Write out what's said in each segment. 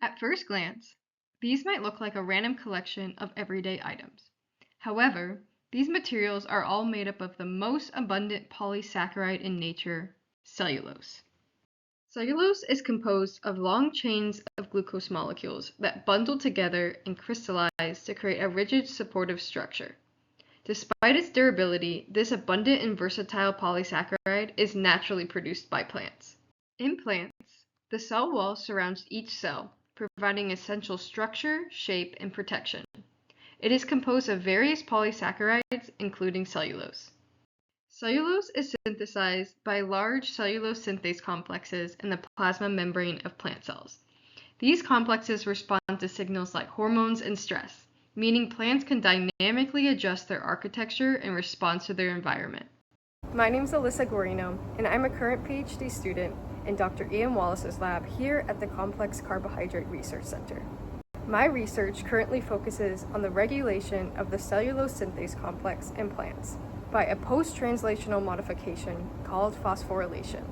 At first glance, these might look like a random collection of everyday items. However, these materials are all made up of the most abundant polysaccharide in nature, cellulose. Cellulose is composed of long chains of glucose molecules that bundle together and crystallize to create a rigid supportive structure. Despite its durability, this abundant and versatile polysaccharide is naturally produced by plants. In plants, the cell wall surrounds each cell, providing essential structure, shape, and protection. It is composed of various polysaccharides, including cellulose. Cellulose is synthesized by large cellulose synthase complexes in the plasma membrane of plant cells. These complexes respond to signals like hormones and stress, meaning plants can dynamically adjust their architecture in response to their environment. My name is Alyssa Guarino, and I'm a current PhD student in Dr. Ian Wallace's lab here at the Complex Carbohydrate Research Center. My research currently focuses on the regulation of the cellulose synthase complex in plants by a post-translational modification called phosphorylation.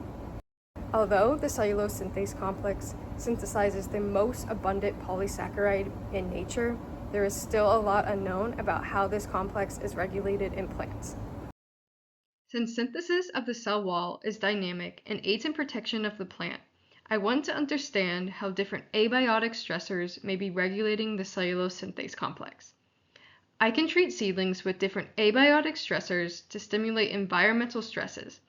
Although the cellulose synthase complex synthesizes the most abundant polysaccharide in nature, there is still a lot unknown about how this complex is regulated in plants. Since synthesis of the cell wall is dynamic and aids in protection of the plant, I want to understand how different abiotic stressors may be regulating the cellulose synthase complex. I can treat seedlings with different abiotic stressors to stimulate environmental stresses.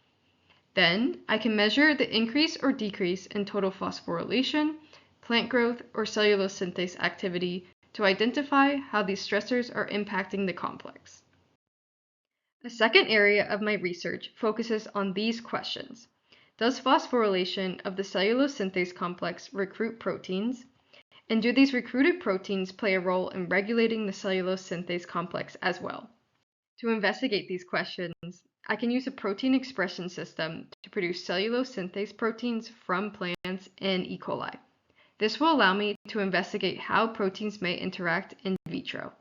Then, I can measure the increase or decrease in total phosphorylation, plant growth, or cellulose synthase activity to identify how these stressors are impacting the complex. A second area of my research focuses on these questions. Does phosphorylation of the cellulose synthase complex recruit proteins? And do these recruited proteins play a role in regulating the cellulose synthase complex as well? To investigate these questions, I can use a protein expression system to produce cellulose synthase proteins from plants and E. coli. This will allow me to investigate how proteins may interact in vitro.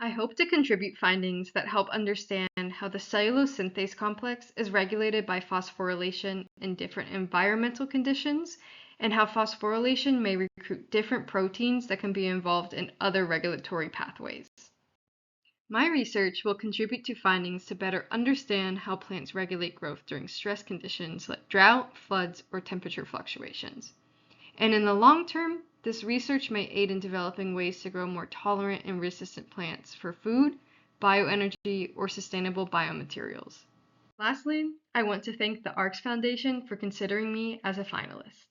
I hope to contribute findings that help understand how the cellulose synthase complex is regulated by phosphorylation in different environmental conditions, and how phosphorylation may recruit different proteins that can be involved in other regulatory pathways. My research will contribute to findings to better understand how plants regulate growth during stress conditions like drought, floods, or temperature fluctuations. And in the long term, this research may aid in developing ways to grow more tolerant and resistant plants for food, bioenergy, or sustainable biomaterials. Lastly, I want to thank the ARCS Foundation for considering me as a finalist.